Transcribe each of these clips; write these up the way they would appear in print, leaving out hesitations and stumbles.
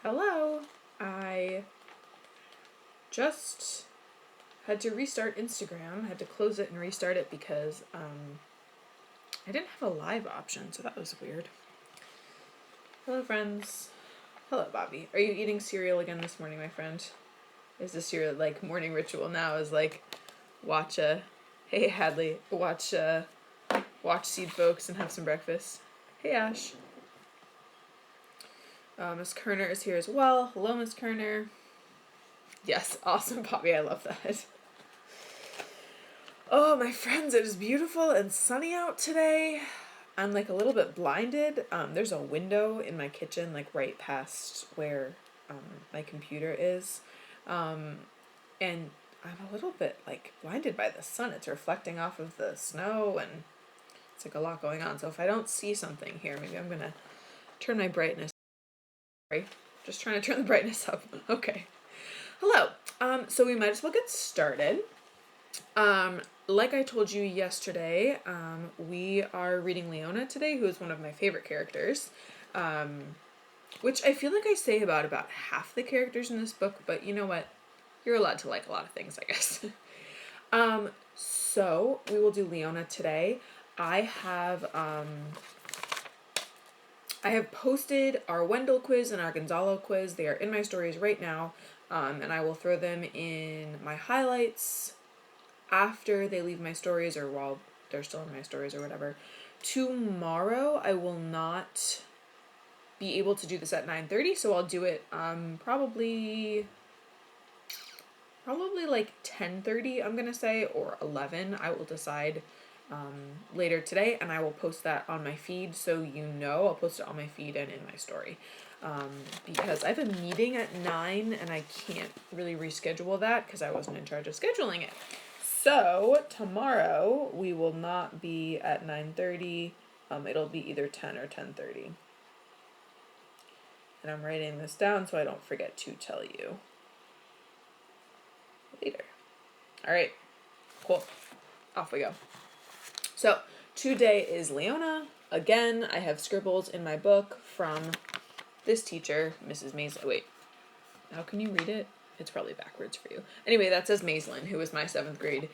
Hello. I just had to restart Instagram. Had to close it and restart it because I didn't have a live option, so that was weird. Hello, friends. Hello, Bobby. Are you eating cereal again this morning, my friend? Is this your morning ritual now? Is watch hey Hadley, watch Seedfolks and have some breakfast. Hey Ash. Miss Kerner is here as well. Hello, Miss Kerner. Yes, awesome, Bobby. I love that. Oh, my friends, it is beautiful and sunny out today. I'm a little bit blinded. There's a window in my kitchen, right past where my computer is. And I'm a little bit blinded by the sun. It's reflecting off of the snow and it's a lot going on. So if I don't see something here, maybe I'm gonna turn my brightness. Sorry, just trying to turn the brightness up. Okay. Hello. So we might as well get started. Like I told you yesterday, we are reading Leona today, who is one of my favorite characters, which I feel like I say about half the characters in this book, but you know what? You're allowed to like a lot of things, I guess. So we will do Leona today. I have posted our Wendell quiz and our Gonzalo quiz. They are in my stories right now, and I will throw them in my highlights after they leave my stories or while they're still in my stories or whatever. Tomorrow I will not be able to do this at 9:30, so I'll do it probably 10:30, I'm gonna say, or 11. I will decide later today, and I will post that on my feed so you know. I'll post it on my feed and in my story. Because I have a meeting at 9 and I can't really reschedule that because I wasn't in charge of scheduling it. So tomorrow we will not be at 9:30. It'll be either 10 or 10:30. And I'm writing this down so I don't forget to tell you later. All right, cool. Off we go. So today is Leona. Again, I have scribbles in my book from this teacher, Mrs. Mays. Wait, how can you read it? It's probably backwards for you. Anyway, that says Maislin, who was my 7th grade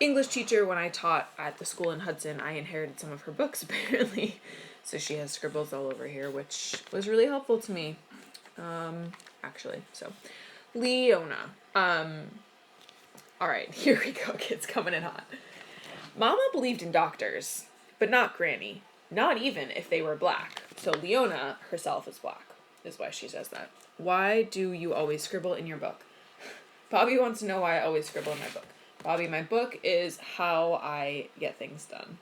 English teacher when I taught at the school in Hudson. I inherited some of her books, apparently. So she has scribbles all over here, which was really helpful to me, actually. So, Leona. All right, here we go, kids, coming in hot. Mama believed in doctors, but not Granny. Not even if they were black. So Leona herself is black, is why she says that. Why do you always scribble in your book? Bobby wants to know why I always scribble in my book. Bobby, my book is how I get things done.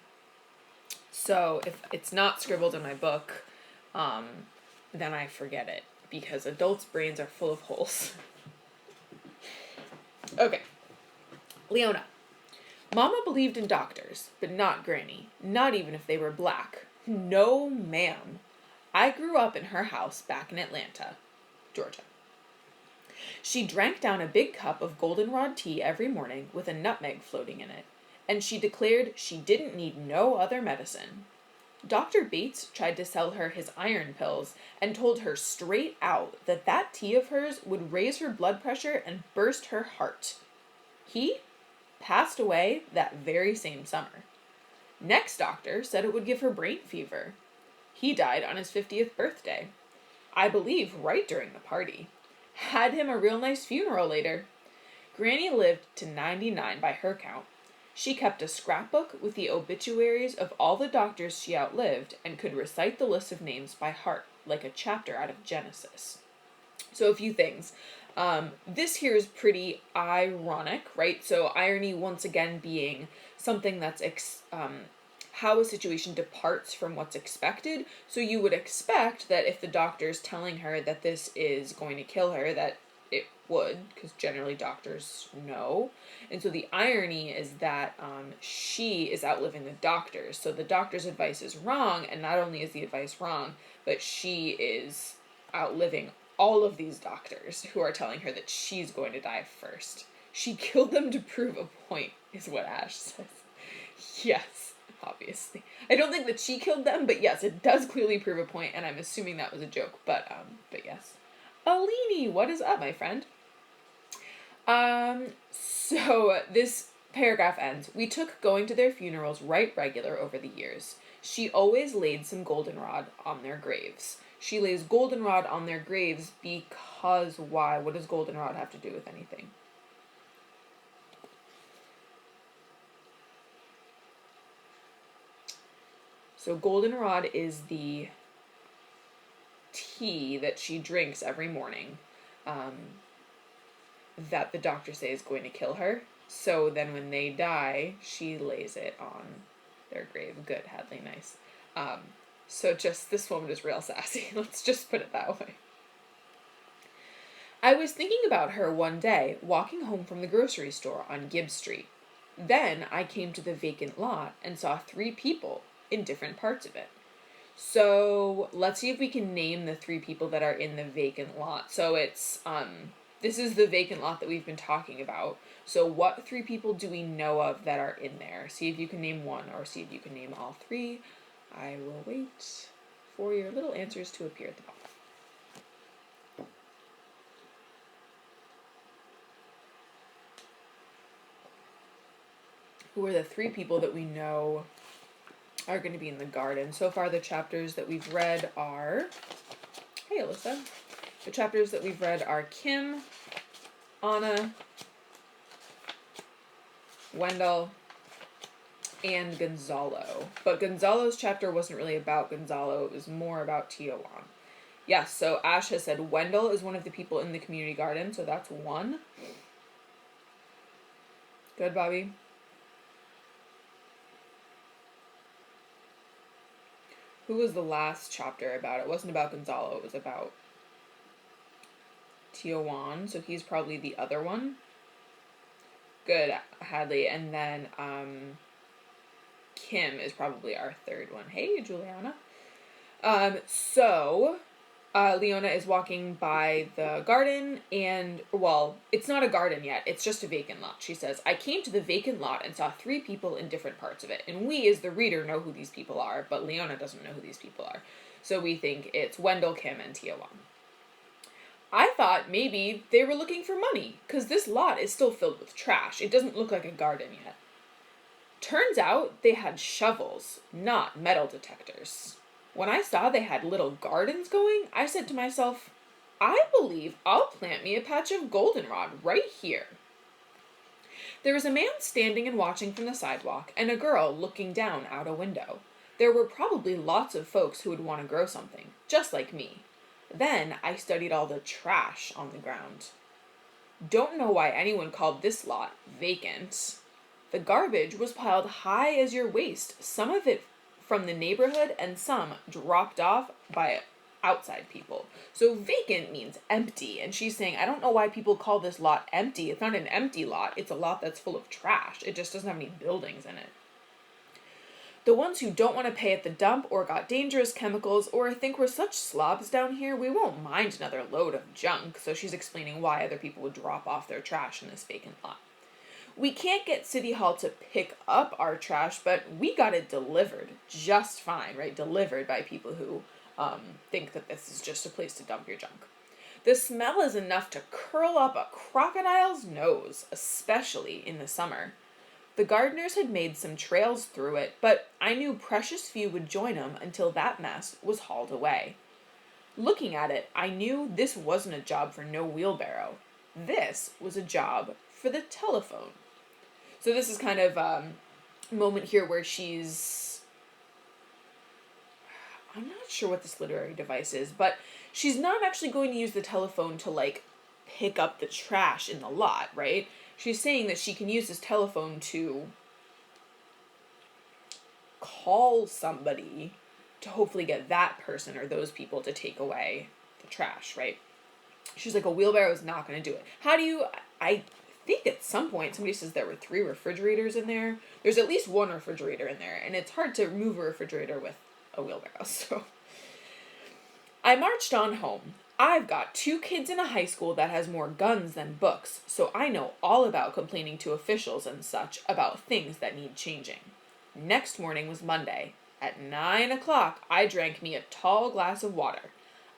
So if it's not scribbled in my book, then I forget it, because adults' brains are full of holes. Okay. Leona. Mama believed in doctors, but not Granny. Not even if they were black. No, ma'am. I grew up in her house back in Atlanta, Georgia. She drank down a big cup of goldenrod tea every morning with a nutmeg floating in it, and she declared she didn't need no other medicine. Dr. Bates tried to sell her his iron pills and told her straight out that that tea of hers would raise her blood pressure and burst her heart. He passed away that very same summer. Next doctor said it would give her brain fever. He died on his 50th birthday. I believe right during the party. Had him a real nice funeral later. Granny lived to 99 by her count. She kept a scrapbook with the obituaries of all the doctors she outlived and could recite the list of names by heart, like a chapter out of Genesis. So a few things. This here is pretty ironic, right? So irony, once again, being something that's how a situation departs from what's expected. So you would expect that if the doctor's telling her that this is going to kill her, that it would, because generally doctors know. And so the irony is that she is outliving the doctors. So the doctor's advice is wrong, and not only is the advice wrong, but she is outliving all of these doctors who are telling her that she's going to die first. She killed them to prove a point, is what Ash says. Yes, obviously. I don't think that she killed them, but yes, it does clearly prove a point, and I'm assuming that was a joke, but yes. Alini, what is up, my friend? So this paragraph ends. We took going to their funerals right regular over the years. She always laid some goldenrod on their graves. She lays goldenrod on their graves because why? What does goldenrod have to do with anything? So goldenrod is the tea that she drinks every morning, that the doctor says is going to kill her. So then when they die, she lays it on their grave. Good, Hadley, nice. So just, this woman is real sassy. Let's just put it that way. I was thinking about her one day, walking home from the grocery store on Gibbs Street. Then I came to the vacant lot and saw 3 people in different parts of it. So let's see if we can name the 3 people that are in the vacant lot. So it's, this is the vacant lot that we've been talking about. So what 3 people do we know of that are in there? See if you can name one, or see if you can name all 3. I will wait for your little answers to appear at the bottom. Who are the 3 people that we know are going to be in the garden? So far, the chapters that we've read are... Hey, Alyssa. The chapters that we've read are Kim, Anna, Wendell, and Gonzalo. But Gonzalo's chapter wasn't really about Gonzalo. It was more about Tiowan. Yes, so Ash has said Wendell is one of the people in the community garden, so that's 1. Good, Bobby. Who was the last chapter about? It wasn't about Gonzalo. It was about Tiowan, so he's probably the other one. Good, Hadley. And then Kim is probably our 3rd one. Hey, Juliana. Leona is walking by the garden, and, well, it's not a garden yet. It's just a vacant lot. She says, I came to the vacant lot and saw 3 people in different parts of it. And we, as the reader, know who these people are, but Leona doesn't know who these people are. So we think it's Wendell, Kim, and Tiowan. I thought maybe they were looking for money, because this lot is still filled with trash. It doesn't look like a garden yet. Turns out they had shovels, not metal detectors. When I saw they had little gardens going, I said to myself, I believe I'll plant me a patch of goldenrod right here. There was a man standing and watching from the sidewalk, and a girl looking down out a window. There were probably lots of folks who would want to grow something, just like me. Then I studied all the trash on the ground. Don't know why anyone called this lot vacant. The garbage was piled high as your waist, some of it from the neighborhood and some dropped off by outside people. So vacant means empty, and she's saying, I don't know why people call this lot empty. It's not an empty lot. It's a lot that's full of trash. It just doesn't have any buildings in it. The ones who don't want to pay at the dump or got dangerous chemicals or think we're such slobs down here, we won't mind another load of junk. So she's explaining why other people would drop off their trash in this vacant lot. We can't get City Hall to pick up our trash, but we got it delivered just fine, right? Delivered by people who think that this is just a place to dump your junk. The smell is enough to curl up a crocodile's nose, especially in the summer. The gardeners had made some trails through it, but I knew precious few would join them until that mess was hauled away. Looking at it, I knew this wasn't a job for no wheelbarrow. This was a job for the telephone. So this is kind of a moment here where she's... I'm not sure what this literary device is, but she's not actually going to use the telephone to, like, pick up the trash in the lot, right? She's saying that she can use this telephone to call somebody to hopefully get that person or those people to take away the trash, right? She's like, a wheelbarrow is not going to do it. I think at some point somebody says there were 3 refrigerators in there. There's at least 1 refrigerator in there, and it's hard to move a refrigerator with a wheelbarrow, so. I marched on home. I've got 2 kids in a high school that has more guns than books, so I know all about complaining to officials and such about things that need changing. Next morning was Monday. At 9 o'clock, I drank me a tall glass of water.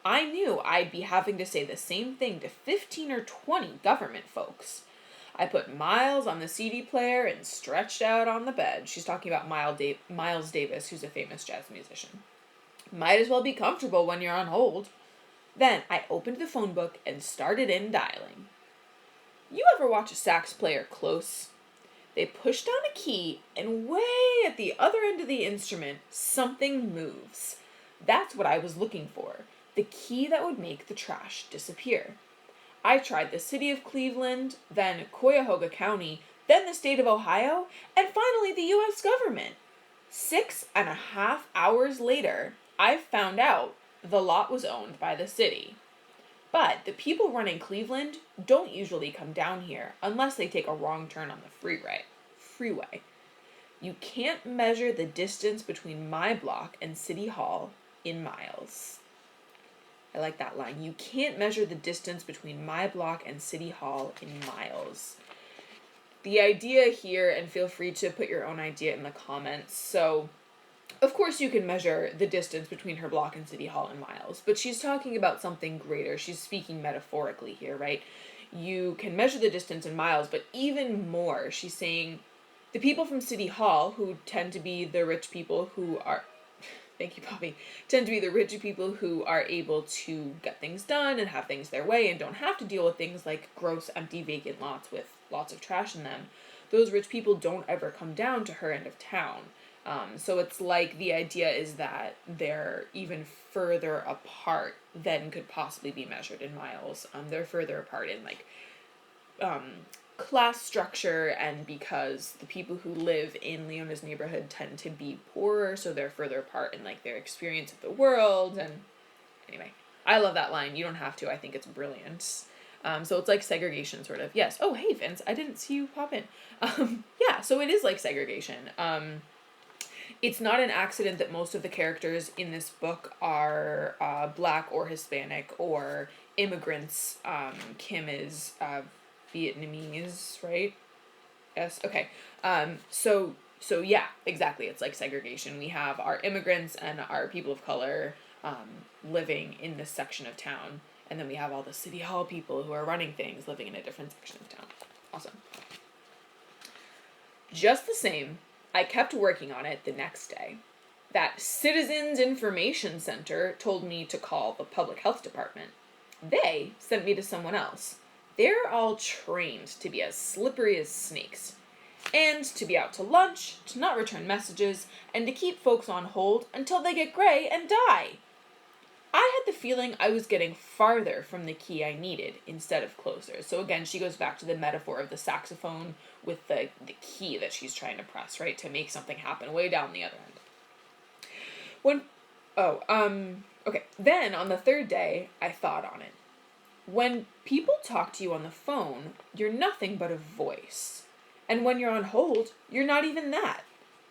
I knew I'd be having to say the same thing to 15 or 20 government folks. I put Miles on the CD player and stretched out on the bed. She's talking about Miles Davis, who's a famous jazz musician. Might as well be comfortable when you're on hold. Then I opened the phone book and started in dialing. You ever watch a sax player close? They pushed on a key, and way at the other end of the instrument, something moves. That's what I was looking for, the key that would make the trash disappear. I tried the city of Cleveland, then Cuyahoga County, then the state of Ohio, and finally the U.S. government. 6.5 hours later, I found out the lot was owned by the city. But the people running Cleveland don't usually come down here unless they take a wrong turn on the freeway. You can't measure the distance between my block and City Hall in miles. I like that line. You can't measure the distance between my block and City Hall in miles. The idea here, and feel free to put your own idea in the comments. So, of course you can measure the distance between her block and City Hall in miles, but she's talking about something greater. She's speaking metaphorically here, right? You can measure the distance in miles, but even more, she's saying the people from City Hall, who tend to be the rich people who are, thank you, Poppy, tend to be the rich people who are able to get things done and have things their way and don't have to deal with things like gross, empty, vacant lots with lots of trash in them. Those rich people don't ever come down to her end of town. So it's like the idea is that they're even further apart than could possibly be measured in miles. They're further apart in like class structure, and because the people who live in Leona's neighborhood tend to be poorer, so they're further apart in like their experience of the world. And anyway, I love that line. You don't have to. I think it's brilliant. So it's like segregation, sort of. Yes. Oh, hey, Vince. I didn't see you pop in. Yeah, so it is like segregation. It's not an accident that most of the characters in this book are Black or Hispanic or immigrants. Kim is Vietnamese, right? Yes. Okay. So yeah, exactly. It's like segregation. We have our immigrants and our people of color living in this section of town, and then we have all the City Hall people who are running things living in a different section of town. Awesome. Just the same, I kept working on it the next day. That Citizens Information Center told me to call the public health department. They sent me to someone else. They're all trained to be as slippery as snakes, and to be out to lunch, to not return messages, and to keep folks on hold until they get gray and die. I had the feeling I was getting farther from the key I needed instead of closer. So again, she goes back to the metaphor of the saxophone with the key that she's trying to press, right, to make something happen way down the other end. Okay. Then on the third day, I thought on it. When people talk to you on the phone, you're nothing but a voice. And when you're on hold, you're not even that.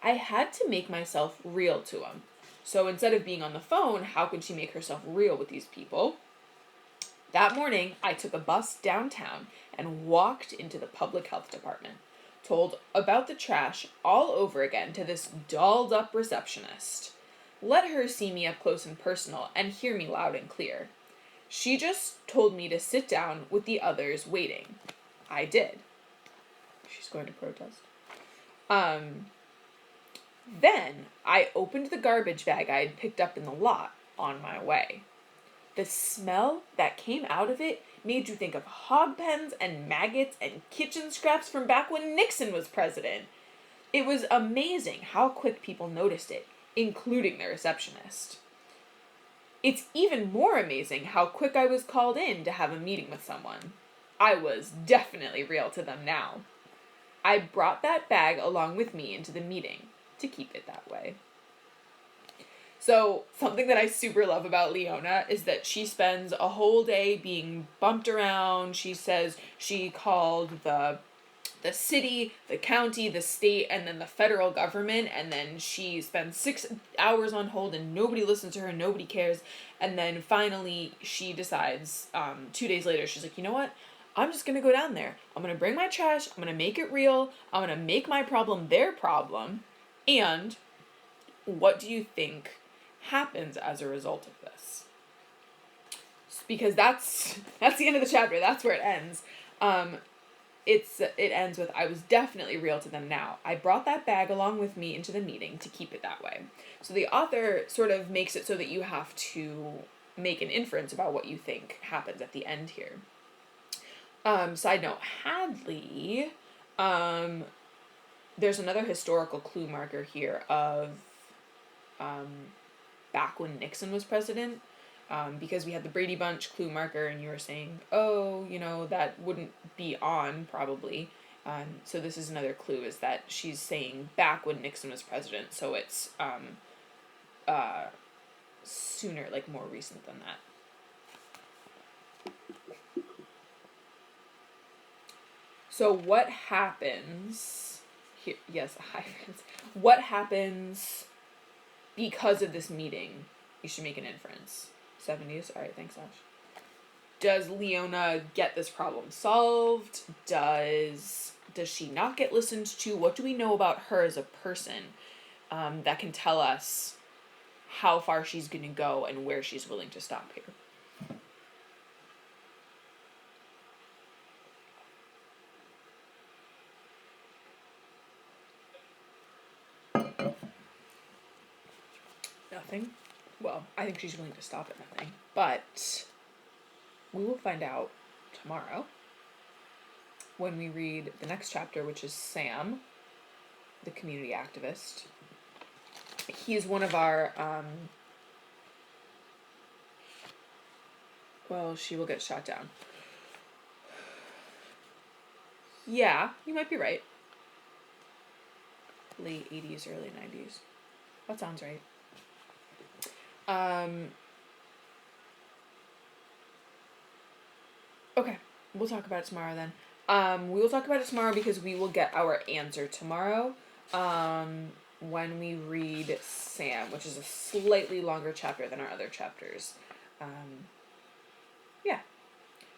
I had to make myself real to them. So instead of being on the phone, how could she make herself real with these people? That morning, I took a bus downtown and walked into the public health department, told about the trash all over again to this dolled up receptionist. Let her see me up close and personal and hear me loud and clear. She just told me to sit down with the others waiting. I did. She's going to protest. Then I opened the garbage bag I had picked up in the lot on my way. The smell that came out of it made you think of hog pens and maggots and kitchen scraps from back when Nixon was president. It was amazing how quick people noticed it, including the receptionist. It's even more amazing how quick I was called in to have a meeting with someone. I was definitely real to them now. I brought that bag along with me into the meeting to keep it that way. So something that I super love about Leona is that she spends a whole day being bumped around. She says she called the city, the county, the state, and then the federal government, and then she spends 6 hours on hold and nobody listens to her, nobody cares, and then finally she decides, 2 days later, she's like, you know what? I'm just gonna go down there. I'm gonna bring my trash, I'm gonna make it real, I'm gonna make my problem their problem, and what do you think happens as a result of this? because that's the end of the chapter. That's where it ends. It ends with, I was definitely real to them now. I brought that bag along with me into the meeting to keep it that way. So the author sort of makes it so that you have to make an inference about what you think happens at the end here. Side note, Hadley, there's another historical clue marker here of back when Nixon was president. Because we had the Brady Bunch clue marker, and you were saying, oh, that wouldn't be on, probably. So this is another clue, is that she's saying back when Nixon was president, so it's sooner, like more recent than that. So what happens here? Yes, hi friends. What happens because of this meeting? You should make an inference. 70s. All right, thanks, Ash. Does Leona get this problem solved? Does she not get listened to? What do we know about her as a person that can tell us how far she's going to go and where she's willing to stop here? Nothing. Well, I think she's willing to stop at nothing. But we will find out tomorrow when we read the next chapter, which is Sam, the community activist. He is one of our, well, she will get shot down. Yeah, you might be right. Late 80s, early 90s. That sounds right. Okay, we'll talk about it tomorrow then. We will talk about it tomorrow because we will get our answer tomorrow, when we read Sam, which is a slightly longer chapter than our other chapters. Yeah.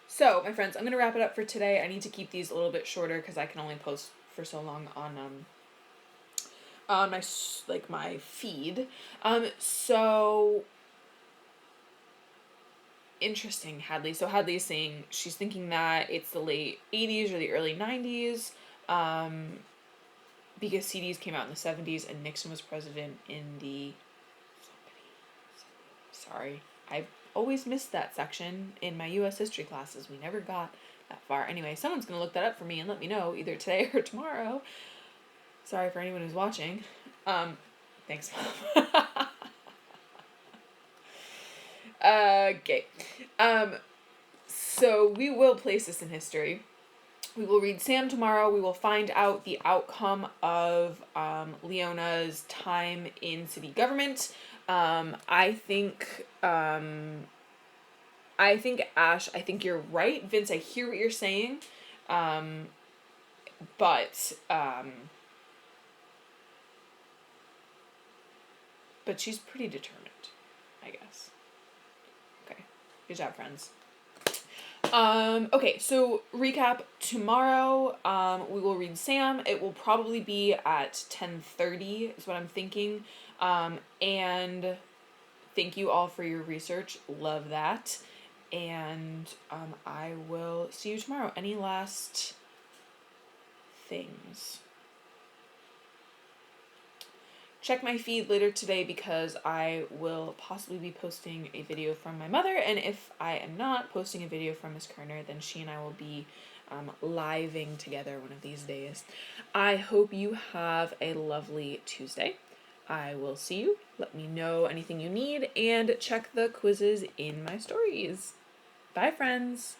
So, my friends, I'm going to wrap it up for today. I need to keep these a little bit shorter because I can only post for so long on my feed. So interesting, Hadley. So Hadley is saying she's thinking that it's the late 80s or the early 90s, because CDs came out in the 70s and Nixon was president in the... Sorry, I always missed that section in my U.S. history classes. We never got that far. Anyway, someone's going to look that up for me and let me know either today or tomorrow. Sorry for anyone who's watching. Thanks, Mom. Okay. So we will place this in history. We will read Sam tomorrow. We will find out the outcome of Leona's time in city government. I think Ash, I think you're right. Vince, I hear what you're saying. But she's pretty determined, I guess. Okay. Good job, friends. Okay, so recap tomorrow, we will read Sam. It will probably be at 10:30 is what I'm thinking. And thank you all for your research. Love that. And, I will see you tomorrow. Any last things? Check my feed later today because I will possibly be posting a video from my mother, and if I am not posting a video from Miss Kerner, then she and I will be living together one of these days. I hope you have a lovely Tuesday. I will see you. Let me know anything you need, and check the quizzes in my stories. Bye, friends.